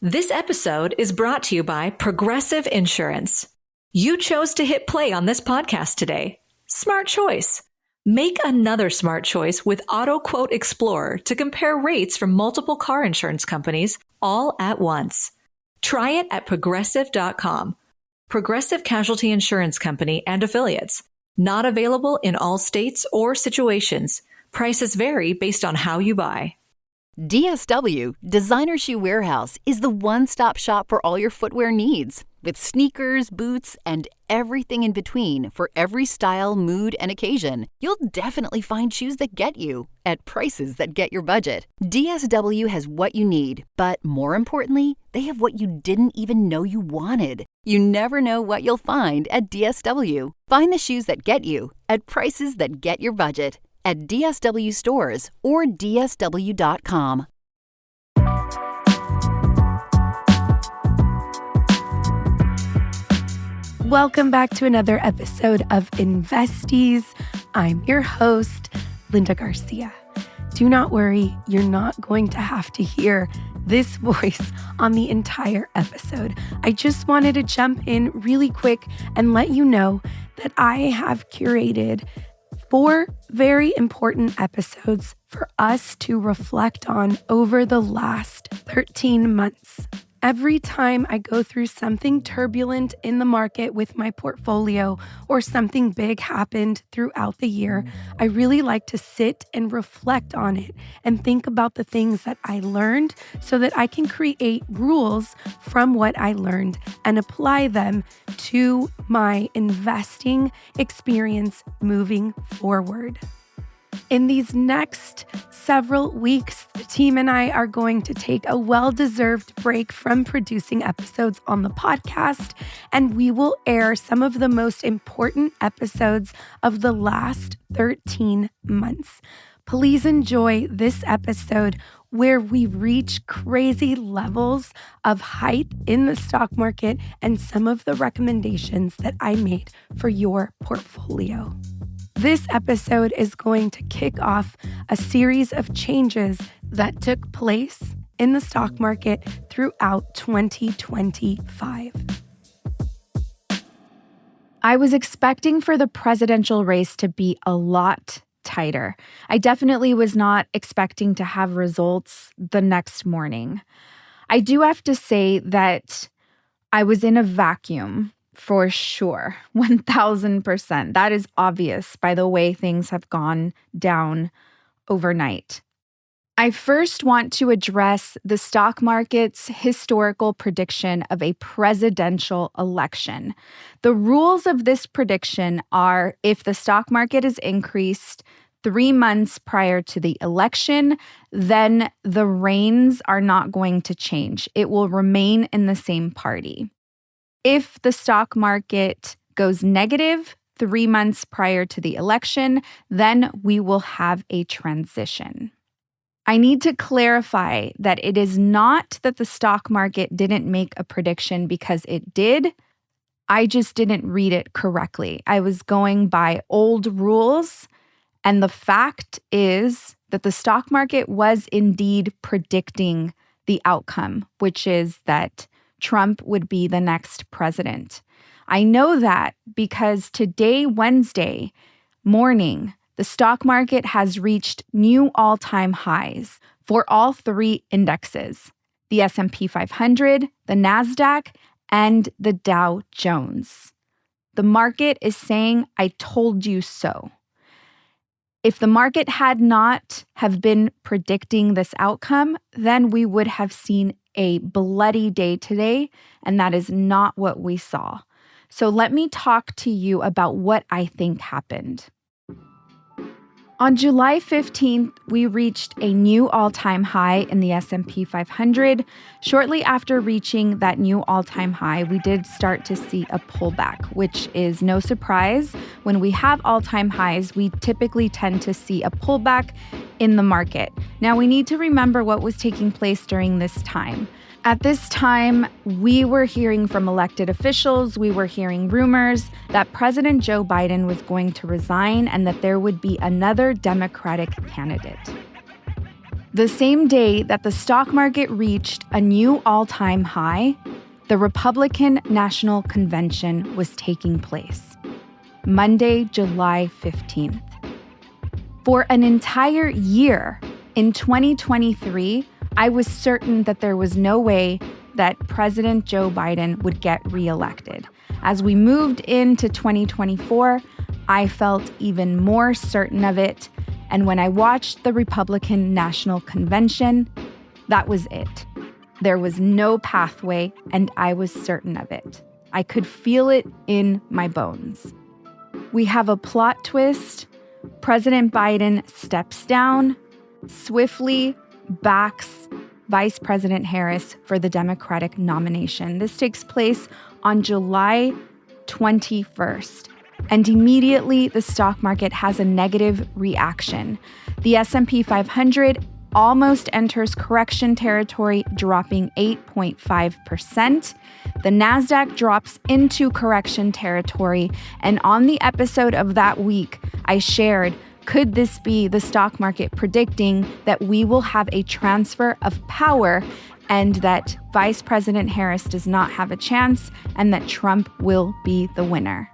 This episode is brought to you by Progressive Insurance. You chose to hit play on this podcast today. Smart choice. Make another smart choice with Auto Quote Explorer to compare rates from multiple car insurance companies all at once. Try it at progressive.com. Progressive Casualty Insurance Company and Affiliates. Not available in all states or situations. Prices vary based on how you buy. DSW, Designer Shoe Warehouse, is the one-stop shop for all your footwear needs. With sneakers, boots, and everything in between for every style, mood, and occasion, you'll definitely find shoes that get you at prices that get your budget. DSW has what you need, but more importantly, they have what you didn't even know you wanted. You never know what you'll find at DSW. Find the shoes that get you at prices that get your budget at DSW stores or DSW.com. Welcome back to another episode of Investies. I'm your host, Linda Garcia. Do not worry, you're not going to have to hear this voice on the entire episode. I just wanted to jump in really quick and let you know that I have curated 4 very important episodes for us to reflect on over the last 13 months. Every time I go through something turbulent in the market with my portfolio or something big happened throughout the year, I really like to sit and reflect on it and think about the things that I learned so that I can create rules from what I learned and apply them to my investing experience moving forward. In these next several weeks, the team and I are going to take a well-deserved break from producing episodes on the podcast, and we will air some of the most important episodes of the last 13 months. Please enjoy this episode where we reach crazy levels of height in the stock market and some of the recommendations that I made for your portfolio. This episode is going to kick off a series of changes that took place in the stock market throughout 2025. I was expecting for the presidential race to be a lot tighter. I definitely was not expecting to have results the next morning. I do have to say that I was in a vacuum. For sure, 1,000%. That is obvious by the way things have gone down overnight. I first want to address the stock market's historical prediction of a presidential election. The rules of this prediction are if the stock market is increased 3 months prior to the election, then the reins are not going to change. It will remain in the same party. If the stock market goes negative 3 months prior to the election, then we will have a transition. I need to clarify that it is not that the stock market didn't make a prediction because it did. I just didn't read it correctly. I was going by old rules, and the fact is that the stock market was indeed predicting the outcome, which is that Trump would be the next president. I know that because today, Wednesday morning, the stock market has reached new all-time highs for all 3 indexes, the S&P 500, the NASDAQ, and the Dow Jones. The market is saying, I told you so. If the market had not have been predicting this outcome, then we would have seen a bloody day today, and that is not what we saw. So let me talk to you about what I think happened. On July 15th, we reached a new all-time high in the S&P 500. Shortly after reaching that new all-time high, we did start to see a pullback, which is no surprise. When we have all-time highs, we typically tend to see a pullback in the market. Now, we need to remember what was taking place during this time. At this time, we were hearing from elected officials, we were hearing rumors that President Joe Biden was going to resign and that there would be another Democratic candidate. The same day that the stock market reached a new all-time high, the Republican National Convention was taking place. Monday, July 15th. For an entire year in 2023, I was certain that there was no way that President Joe Biden would get reelected. As we moved into 2024, I felt even more certain of it. And when I watched the Republican National Convention, that was it. There was no pathway, and I was certain of it. I could feel it in my bones. We have a plot twist. President Biden steps down, swiftly backs Vice President Harris for the Democratic nomination. This takes place on July 21st. And immediately, the stock market has a negative reaction. The S&P 500 almost enters correction territory, dropping 8.5%. The NASDAQ drops into correction territory. And on the episode of that week, I shared, could this be the stock market predicting that we will have a transfer of power and that Vice President Harris does not have a chance and that Trump will be the winner?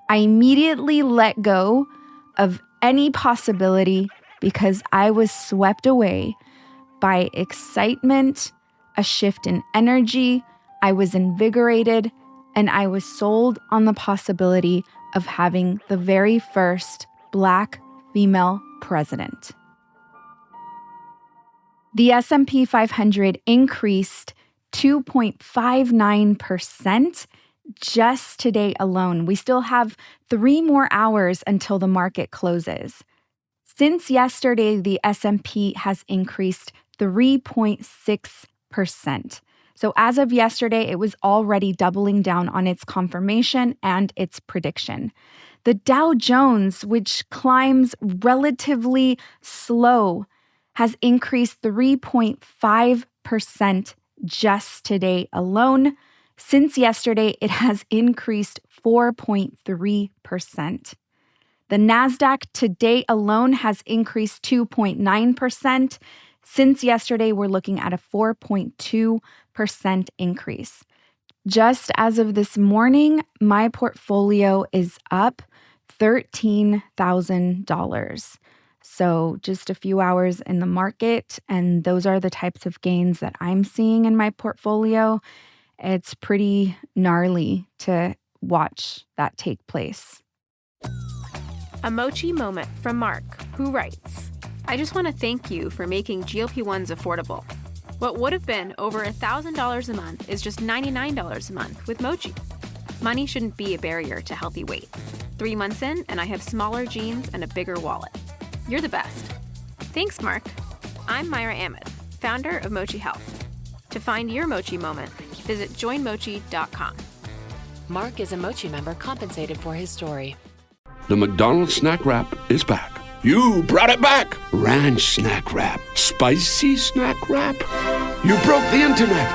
I immediately let go of any possibility because I was swept away by excitement, a shift in energy. I was invigorated, and I was sold on the possibility of having the very first Black female president. The S&P 500 increased 2.59% just today alone. We still have 3 more hours until the market closes. Since yesterday, the S&P has increased 3.6%. So as of yesterday, it was already doubling down on its confirmation and its prediction. The Dow Jones, which climbs relatively slow, has increased 3.5% just today alone. Since yesterday, it has increased 4.3%. The NASDAQ today alone has increased 2.9%. Since yesterday, we're looking at a 4.2% increase. Just as of this morning, my portfolio is up $13,000. So just a few hours in the market, and those are the types of gains that I'm seeing in my portfolio. It's pretty gnarly to watch that take place. A mochi moment from Mark, who writes, I just want to thank you for making GLP-1s affordable. What would have been over $1,000 a month is just $99 a month with Mochi. Money shouldn't be a barrier to healthy weight. 3 months in, and I have smaller jeans and a bigger wallet. You're the best. Thanks, Mark. I'm Myra Ahmed, founder of Mochi Health. To find your Mochi moment, visit joinmochi.com. Mark is a Mochi member compensated for his story. The McDonald's snack wrap is back. You brought it back. Ranch snack wrap. Spicy snack wrap. You broke the internet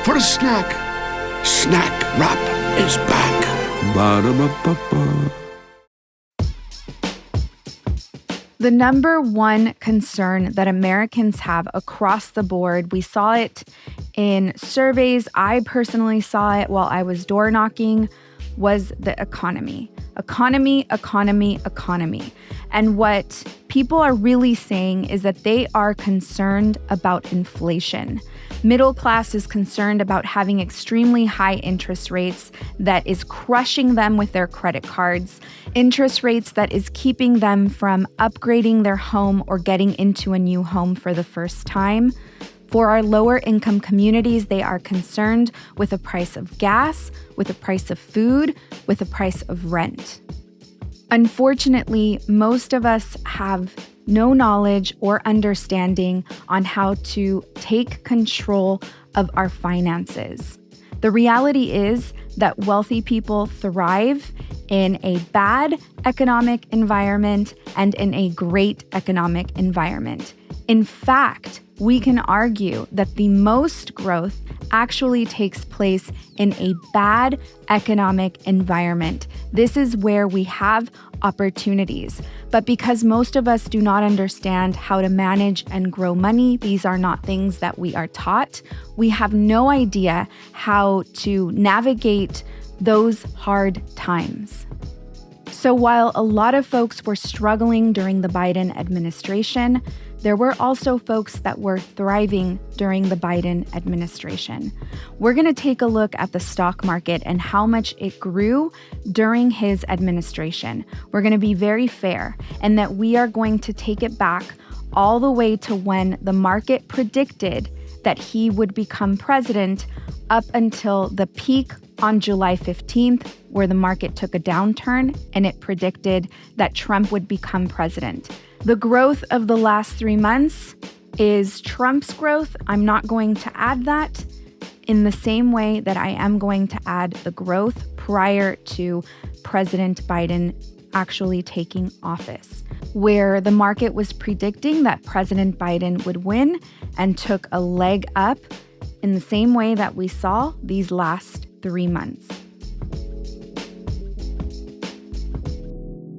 for a snack. Snack wrap is back. Ba-da-ba-ba-ba. The number one concern that Americans have across the board, we saw it in surveys, I personally saw it while I was door knocking, was the economy. Economy. And what people are really saying is that they are concerned about inflation. Middle class is concerned about having extremely high interest rates that is crushing them with their credit cards, interest rates that is keeping them from upgrading their home or getting into a new home for the first time. For our lower income communities, they are concerned with the price of gas, with the price of food, with the price of rent. Unfortunately, most of us have no knowledge or understanding on how to take control of our finances. The reality is that wealthy people thrive in a bad economic environment and in a great economic environment. In fact, we can argue that the most growth actually takes place in a bad economic environment. This is where we have opportunities. But because most of us do not understand how to manage and grow money, these are not things that we are taught. We have no idea how to navigate those hard times. So while a lot of folks were struggling during the Biden administration, there were also folks that were thriving during the Biden administration. We're going to take a look at the stock market and how much it grew during his administration. We're going to be very fair, and that we are going to take it back all the way to when the market predicted that he would become president up until the peak on July 15th, where the market took a downturn and it predicted that Trump would become president. The growth of the last 3 months is Trump's growth. I'm not going to add that in the same way that I am going to add the growth prior to President Biden actually taking office, where the market was predicting that President Biden would win and took a leg up in the same way that we saw these last 3 months.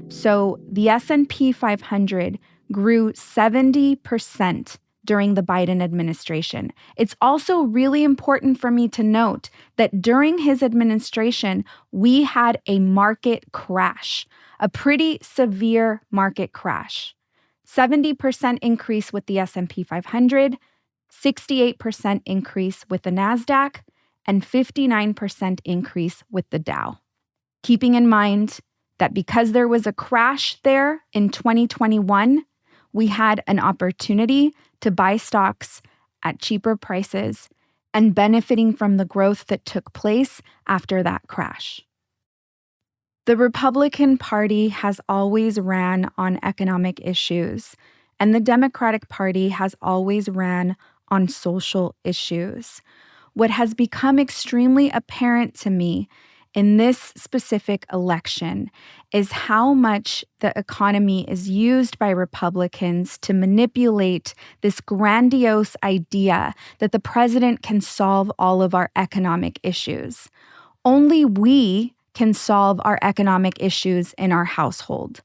So the S&P 500 grew 70% during the Biden administration. It's also really important for me to note that during his administration, we had a market crash, a pretty severe market crash. 70% increase with the S&P 500, 68% increase with the NASDAQ, and 59% increase with the Dow. Keeping in mind that because there was a crash there in 2021, we had an opportunity to buy stocks at cheaper prices and benefiting from the growth that took place after that crash. The Republican Party has always ran on economic issues, and the Democratic Party has always ran on social issues. What has become extremely apparent to me in this specific election is how much the economy is used by Republicans to manipulate this grandiose idea that the president can solve all of our economic issues. Only we can solve our economic issues in our household.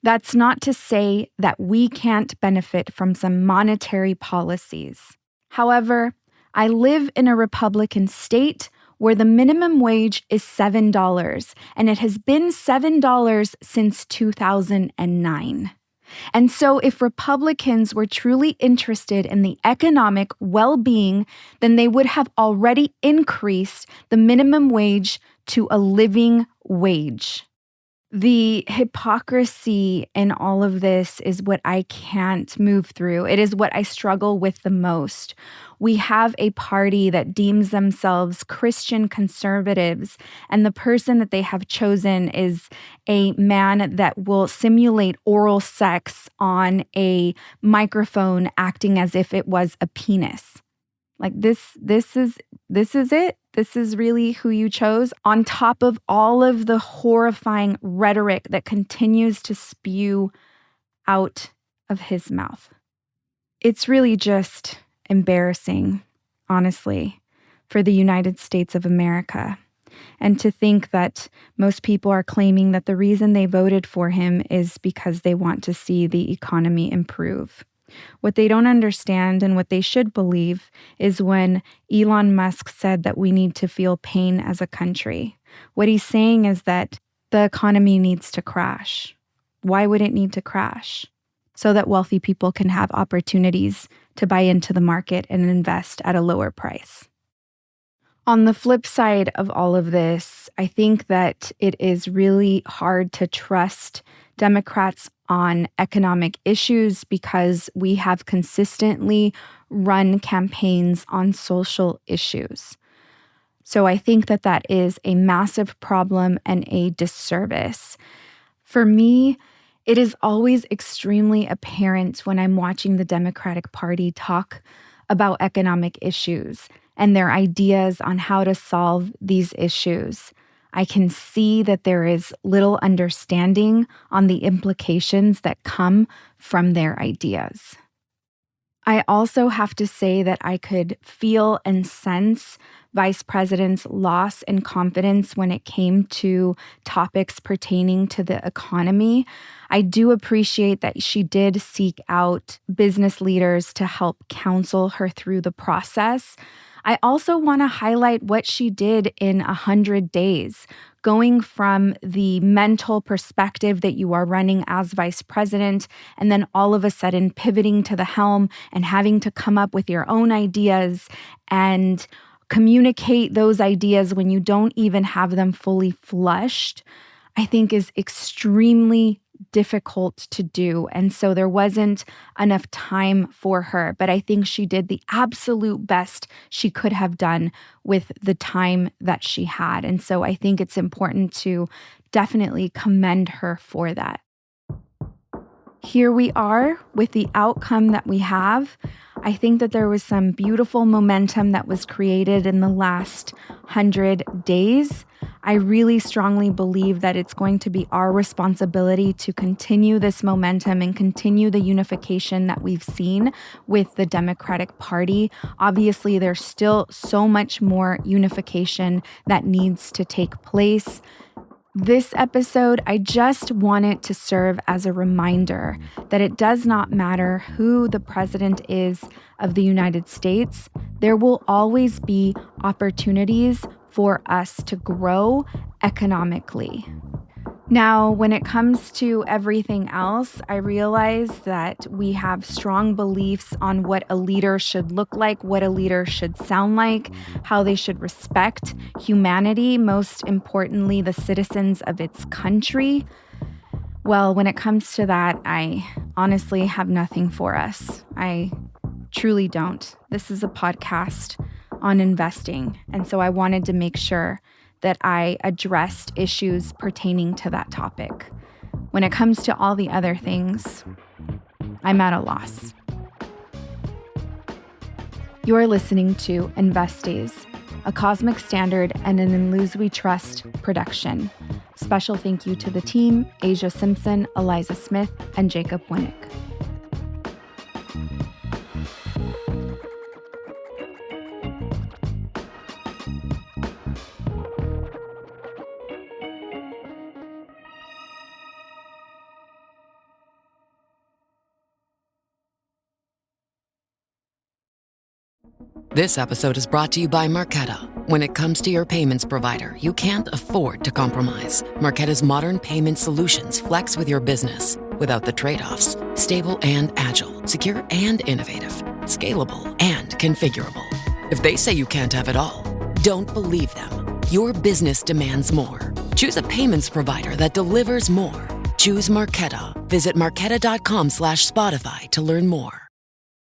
That's not to say that we can't benefit from some monetary policies. However, I live in a Republican state where the minimum wage is $7, and it has been $7 since 2009. And so if Republicans were truly interested in the economic well-being, then they would have already increased the minimum wage to a living wage. The hypocrisy in all of this is what I can't move through. It is what I struggle with the most. We have a party that deems themselves Christian conservatives, and the person that they have chosen is a man that will simulate oral sex on a microphone, acting as if it was a penis. Like this is it. This is really who you chose, on top of all of the horrifying rhetoric that continues to spew out of his mouth. It's really just embarrassing, honestly, for the United States of America. And to think that most people are claiming that the reason they voted for him is because they want to see the economy improve. What they don't understand and what they should believe is when Elon Musk said that we need to feel pain as a country. What he's saying is that the economy needs to crash. Why would it need to crash? So that wealthy people can have opportunities to buy into the market and invest at a lower price. On the flip side of all of this, I think that it is really hard to trust Democrats on economic issues because we have consistently run campaigns on social issues. So I think that that is a massive problem and a disservice. For me, it is always extremely apparent when I'm watching the Democratic Party talk about economic issues and their ideas on how to solve these issues. I can see that there is little understanding on the implications that come from their ideas. I also have to say that I could feel and sense Vice President's loss in confidence when it came to topics pertaining to the economy. I do appreciate that she did seek out business leaders to help counsel her through the process. I also want to highlight what she did in 100 days, going from the mental perspective that you are running as vice president, and then all of a sudden pivoting to the helm and having to come up with your own ideas and communicate those ideas when you don't even have them fully flushed, I think is extremely difficult to do. And so there wasn't enough time for her, but I think she did the absolute best she could have done with the time that she had. And so I think it's important to definitely commend her for that. Here we are with the outcome that we have. I think that there was some beautiful momentum that was created in the last 100 days. I really strongly believe that it's going to be our responsibility to continue this momentum and continue the unification that we've seen with the Democratic Party. Obviously, there's still so much more unification that needs to take place. This episode, I just want it to serve as a reminder that it does not matter who the president is of the United States. There will always be opportunities for us to grow economically. Now, when it comes to everything else, I realize that we have strong beliefs on what a leader should look like, what a leader should sound like, how they should respect humanity, most importantly, the citizens of its country. Well, when it comes to that, I honestly have nothing for us. I truly don't. This is a podcast on investing, and so I wanted to make sure that I addressed issues pertaining to that topic. When it comes to all the other things, I'm at a loss. You're listening to Investies, a Cosmic Standard and an In Lose We Trust production. Special thank you to the team, Asia Simpson, Eliza Smith, and Jacob Winnick. This episode is brought to you by Marqeta. When it comes to your payments provider, you can't afford to compromise. Marqeta's modern payment solutions flex with your business without the trade-offs. Stable and agile, secure and innovative, scalable and configurable. If they say you can't have it all, don't believe them. Your business demands more. Choose a payments provider that delivers more. Choose Marqeta. Visit marqeta.com/Spotify to learn more.